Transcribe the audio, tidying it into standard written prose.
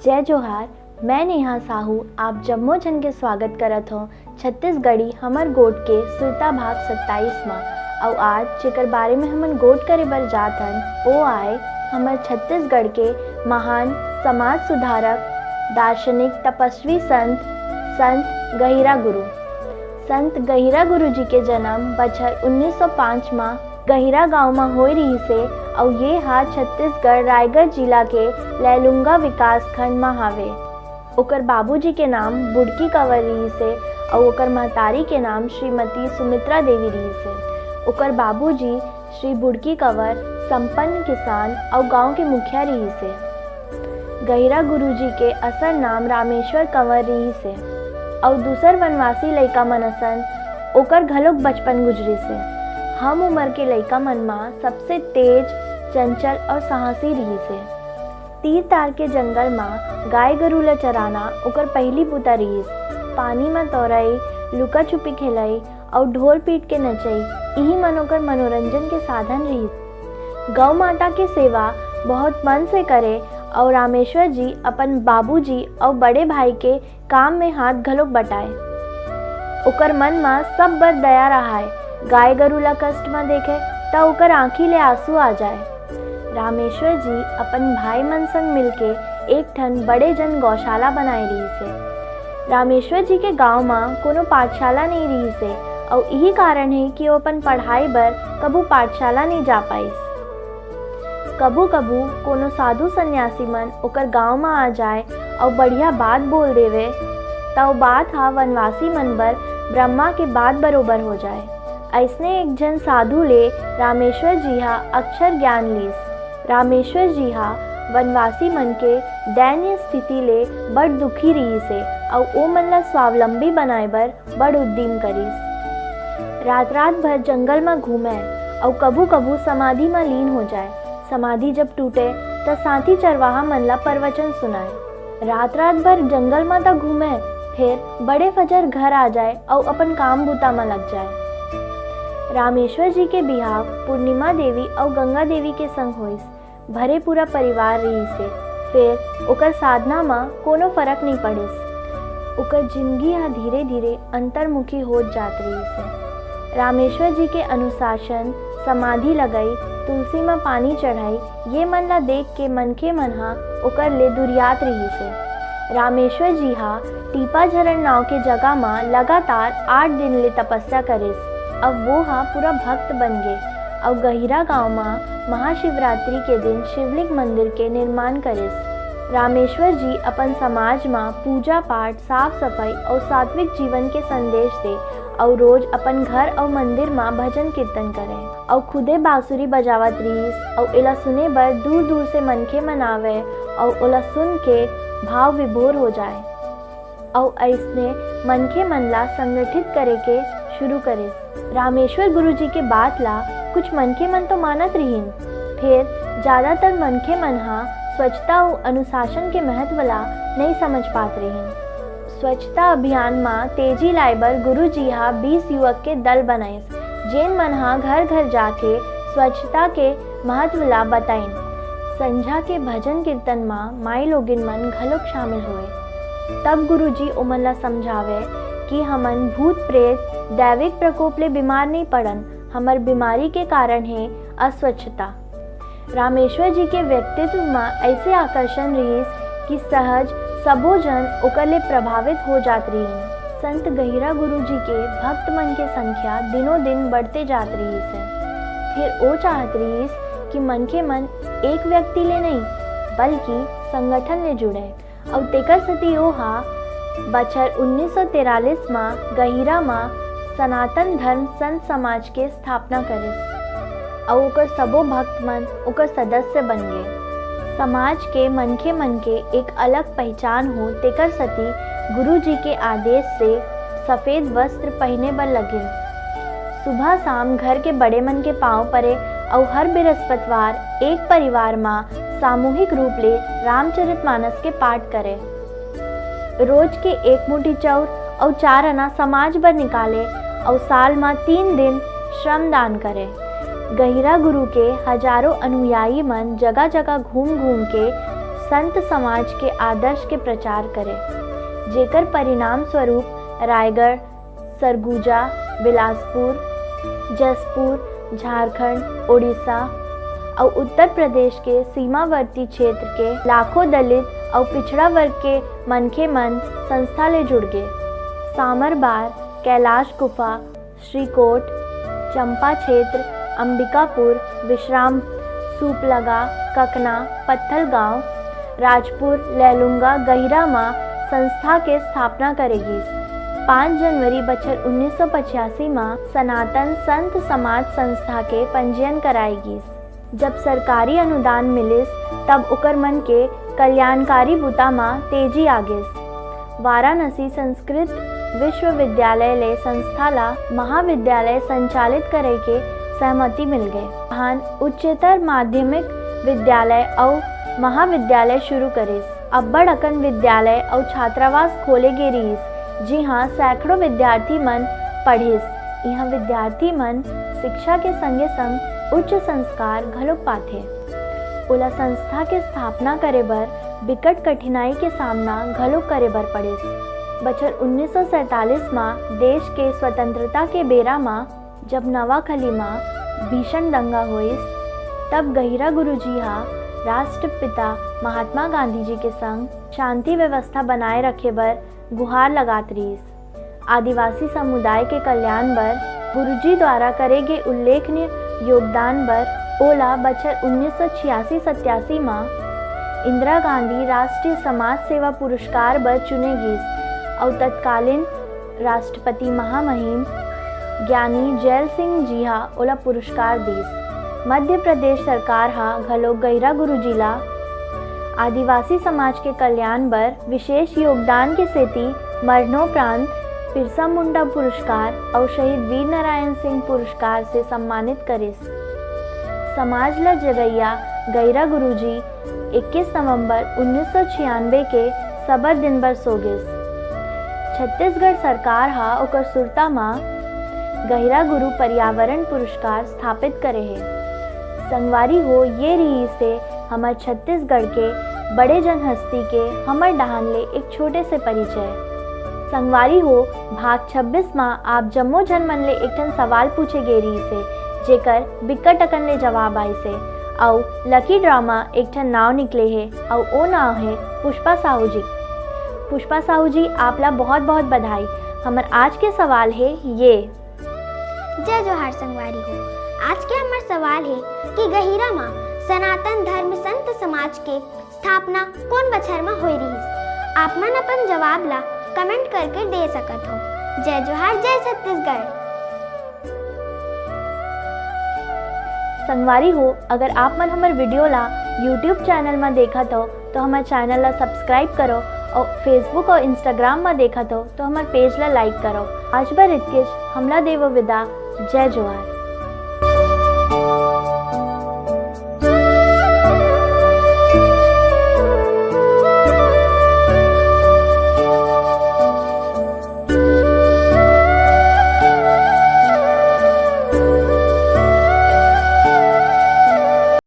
जय जोहार। मैं नेहा साहू आप जम्मो जन के स्वागत करत हूँ छत्तीसगढ़ी हमर गोट के सुरता भाग 27 में। और आज जेकर बारे में हमन गोट करे बर जात हन वो आए हमर छत्तीसगढ़ के महान समाज सुधारक, दार्शनिक, तपस्वी संत गहिरा गुरु। संत गहिरा गुरु जी के जन्म बछर 1905 में गहिरा गांव में होई रही से और ये हा छत्तीसगढ़ रायगढ़ जिला के लैलुंगा विकास खंड में हावे। ओकर बाबूजी के नाम बुड़की कंवर रही से और ओकर महतारी के नाम श्रीमती सुमित्रा देवी रही से। ओकर बाबूजी श्री बुड़की कंवर संपन्न किसान और गांव के मुखिया रही से। गहिरा गुरुजी के असल नाम रामेश्वर कंवर रही से और दूसर वनवासी लइका मनसन ओकर घलोक बचपन गुजरी से। हम उम्र के लइका मन में सबसे तेज, चंचल और साहसी रही से। तीर तार के जंगल में गाय गरू ल चराना ओकर पहली बुता रही। पानी में तोरई, लुका छुपी खेलाई और ढोल पीट के नचई यही मन ओकर मनोरंजन के साधन रही। गौ माता की सेवा बहुत मन से करे और रामेश्वर जी अपन बाबूजी और बड़े भाई के काम में हाथ घलोक बटाए। ओकर मन में सब बर दया रहाय। गाय गरू ला कष्ट में देखे तो ओकर आँखी ले आंसू आ जाए। रामेश्वर जी अपन भाई मन संग मिलके एक ठन बड़े जन गौशाला बनाए रही से। रामेश्वर जी के गांव में कोनो पाठशाला नहीं रही से और यही कारण है कि वो अपन पढ़ाई बर कबू पाठशाला नहीं जा पाइस। कबू कबू कोनो साधु सन्यासी मन ओकर गांव में आ जाए और बढ़िया बात बोल देवे तो बात हा वनवासी मन बर ब्रह्मा के बात बरोबर हो जाए। ऐसने एक जन साधु ले रामेश्वर जी हा अक्षर ज्ञान लीस। रामेश्वर जी हा वनवासी मन के दैन्य स्थिति ले बड़ दुखी रही से और ओ मन ला स्वावलंबी बनाए बर बड़ उद्यम करीस। रात रात भर जंगल में घूमे और कबू कबू समाधि में लीन हो जाए। समाधि जब टूटे तो साथी चरवाहा मन ला प्रवचन सुनाए। रात रात भर जंगल में तो घूमे फिर बड़े फजर घर आ जाए और अपन काम बूता में लग जाए। रामेश्वर जी के बिहाव पूर्णिमा देवी और गंगा देवी के संग होइस। भरे पूरा परिवार रही से फिर ओकर साधना में कोनो फर्क नहीं पड़िस। ओकर जिंदगी हा धीरे धीरे अंतर्मुखी हो जात रही से। रामेश्वर जी के अनुशासन, समाधि लगाई, तुलसी में पानी चढ़ाई ये मन ला देख के मनखे मन हा ओकर ले दुरियात रही से। रामेश्वर जी हा टीपा झरण नाव के जगह में लगातार 8 दिन ले तपस्या करिस। अब वो हा पूरा भक्त बन गए और गहिरा गांव में महाशिवरात्रि के दिन शिवलिंग मंदिर के निर्माण करिस। रामेश्वर जी अपन समाज में पूजा पाठ, साफ सफाई और सात्विक जीवन के संदेश दे और रोज अपन घर और मंदिर में भजन कीर्तन करें और खुदे बांसुरी बजावत रहीस और इला सुने बर दूर दूर से मनखे मन आवे और ओला सुन के भाव विभोर हो जाए और ऐसने मनखे मन ला संगठित करे के शुरू करिस। रामेश्वर गुरु जी के बात ला कुछ मनखे मन तो मानत रहीन, फिर ज्यादातर मनखे मन हा स्वच्छता और अनुशासन के महत्व ला नहीं समझ पात रहीन। स्वच्छता अभियान में तेजी लाए बर गुरु जी हा 20 युवक के दल बनाइस जेन मन हा घर घर जाके स्वच्छता के महत्व ला बताइन। संझा के भजन कीर्तन में माई लोगिन मन घलोक शामिल हुए। तब गुरु जी ओमन ला समझावे कि हमन भूत प्रेत दैविक प्रकोप ले बीमार नहीं पड़न, हमर बीमारी के कारण है अस्वच्छता। रामेश्वर जी के व्यक्तित्व में ऐसे आकर्षण रहीस कि सहज सबो जन ओकर ले प्रभावित हो जात रहीन। संत गहिरा गुरु जी के भक्त मन के संख्या दिनों दिन बढ़ते जात रहीस है। फिर वो चाहत रहीस कि मनखे मन एक व्यक्ति ले नहीं बल्कि संगठन ले जुड़े और तेकर सती ओ हा बछर 1943 में गहिरा में सनातन धर्म संत समाज के स्थापना करिस और ओकर सबो भक्त मन ओकर सदस्य बन गए। समाज के मनखे मन के एक अलग पहचान हो तेकर सती गुरु जी के आदेश से सफेद वस्त्र पहने बर लगिन। सुबह शाम घर के बड़े मन के पांव परे और हर बृहस्पतिवार एक परिवार में सामूहिक रूप ले रामचरितमानस के पाठ करे। रोज के एक मुट्ठी चाउर और 4 आना समाज बर निकाले और साल में 3 दिन श्रम दान करे। गहिरा गुरु के हजारों अनुयायी मन जगह जगह घूम घूम के संत समाज के आदर्श के प्रचार करे, जेकर परिणाम स्वरूप रायगढ़, सरगुजा, बिलासपुर, जसपुर, झारखंड, उड़ीसा और उत्तर प्रदेश के सीमावर्ती क्षेत्र के लाखों दलित और पिछड़ा वर्ग के मनखे मन संस्था ले जुड़ गए। सामरबार, कैलाश गुफा, श्रीकोट, चंपा क्षेत्र, अंबिकापुर, विश्राम, सूपलगा, ककना, पत्थलगांव, राजपुर, लैलूंगा, गहिरा माँ संस्था के स्थापना करेगी। 5 जनवरी बछर 1985 में सनातन संत समाज संस्था के पंजीयन कराएगी। जब सरकारी अनुदान मिलिस तब ओकर मन के कल्याणकारी बुता में तेजी आगिस। वाराणसी संस्कृत विश्वविद्यालय ले संस्था ला महाविद्यालय संचालित करे के सहमति मिल गए। वहाँ उच्चतर माध्यमिक विद्यालय और महाविद्यालय शुरू करिस। अब्बड़ अकन विद्यालय और छात्रावास खोले गे रहीस, जी हाँ सैकड़ों विद्यार्थी मन पढ़िस। यहाँ विद्यार्थी मन शिक्षा के संगे संग उच्च संस्कार घलोक पाथे। ओला संस्था के स्थापना करे बर बिकट कठिनाई के सामना घलोक करे बर पड़िस। बछर 1947 में देश के स्वतंत्रता के बेरा में जब नवाखली में भीषण दंगा होइस, तब गहिरा गुरुजी हा राष्ट्रपिता महात्मा गांधी जी के संग शांति व्यवस्था बनाए रखे बर गुहार लगात रहीस। आदिवासी समुदाय के कल्याण बर गुरुजी द्वारा करे गए उल्लेखनीय योगदान बर ओला बछर 1986-87 में इंदिरा गांधी राष्ट्रीय समाज सेवा पुरस्कार बर चुने गईस और तत्कालीन राष्ट्रपति महामहिम ज्ञानी जैल सिंह जी हा ओला पुरस्कार दीस। मध्य प्रदेश सरकार हा घलोक गहिरा गुरुजी ला आदिवासी समाज के कल्याण बर विशेष योगदान के सेती मरणोपरांत बिरसा मुंडा पुरस्कार और शहीद वीर नारायण सिंह पुरस्कार से सम्मानित करिस। समाज ला जगैया गहिरा गुरुजी 21 नवंबर 1996 के सबर दिन बर सो गिस। छत्तीसगढ़ सरकार हा ओकर सुरता मा गहिरा गुरु पर्यावरण पुरस्कार स्थापित करे है। संगवारी हो ये रही से हमार छत्तीसगढ़ के बड़े जन हस्ती के हमर डहान ले एक छोटे से परिचय। संगवारी हो भाग 26 में आप जम्मो जन मन ले एक ठन सवाल पूछे गे रही से, जेकर बिकट अकन ले जवाब आई से और लकी ड्रामा एक ठन नाव निकले है और वो नाव है पुष्पा साहू जी। पुष्पा साहू जी आप ला बहुत बहुत बधाई। हमार आज के सवाल है ये। जय जोहार संगवारी हो। आज के हमार सवाल है कि गहिरा माँ सनातन धर्म संत समाज के स्थापना कौन बछर में होई रही। आप मन अपन जवाब ला कमेंट करके दे सकत हो। जय जोहार, जय छत्तीसगढ़। संगवारी हो अगर आप मन हमार वीडियो ला YouTube चैनल में देखत हो तो हमार चैनल ला सब्सक्राइब करो और फेसबुक और इंस्टाग्राम में देखत हो तो हमार पेज ला लाइक करो। आज बर इतकेच हमला देवो विदा। जय जोहार।